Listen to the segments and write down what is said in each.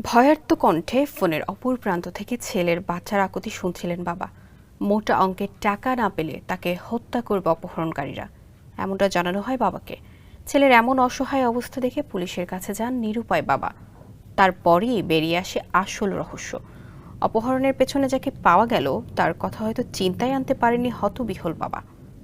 ভয়ার্ত কণ্ঠে ফোনের অপর প্রান্ত থেকে ছেলের বাচ্চার আকুতি শুনছিলেন বাবা। মোটা অঙ্কের টাকা না পেলে তাকে হত্যা করবে অপহরণকারীরা, এমনটা জানানো হয় বাবাকে। ছেলের এমন অসহায় অবস্থা দেখে পুলিশের কাছে যান নিরুপায় বাবা। তারপরই বেরিয়ে আসে আসল রহস্য। অপহরণের পেছনে যাকে পাওয়া গেল তার কথা হয়তো চিন্তায় আনতে পারেনি হতবিহ্বল বাবা।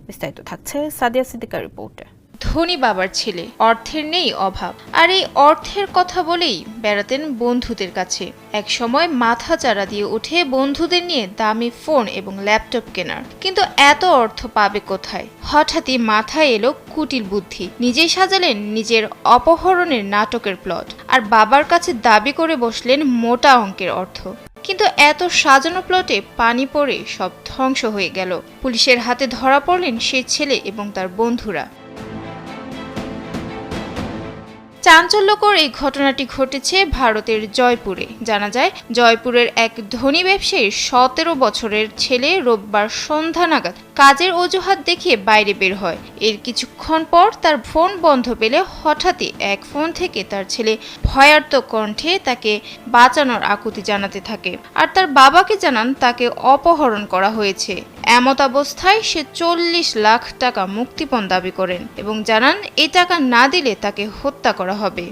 বিস্তারিত থাকছে সাদিয়া সিদ্দিকার রিপোর্টে। ধনী বাবার ছেলে, অর্থের নেই অভাব, আর এই অর্থের কথা বলেই বেড়াতেন বন্ধুদের কাছে। এক সময় মাথা চাড়া দিয়ে উঠে বন্ধুদের নিয়ে দামি ফোন এবং ল্যাপটপ কেনার, কিন্তু এত অর্থ পাবে কোথায়? হঠাৎই মাথায় এলো কুটিল বুদ্ধি। নিজেই সাজালেন নিজের অপহরণের নাটকের প্লট, আর বাবার কাছে দাবি করে বসলেন মোটা অঙ্কের অর্থ। কিন্তু এত সাজানো প্লটে পানি পড়ে সব ধ্বংস হয়ে গেল। পুলিশের হাতে ধরা পড়লেন সেই ছেলে এবং তার বন্ধুরা। চাঞ্চল্যকর এই ঘটনাটি ঘটেছে ভারতের জয়পুরে। জানা যায়, জয়পুরের এক ধনী ব্যবসায়ীর 17 বছরের ছেলে রোববার সন্ধ্যা নাগাদ কাজের অজুহাত দেখিয়ে বাইরে বের হয়। এর কিছুক্ষণ পর তার ফোন বন্ধ পেলে হঠাৎই এক ফোন থেকে তার ছেলে ভয়ার্ত কণ্ঠে তাকে বাঁচানোর আকুতি জানাতে থাকে, আর তার বাবাকে জানান তাকে অপহরণ করা হয়েছে। এমত অবস্থায় সে 40 লাখ টাকা মুক্তিপণ দাবি করেন এবং জানান এই টাকা না দিলে তাকে হত্যা করা হবে।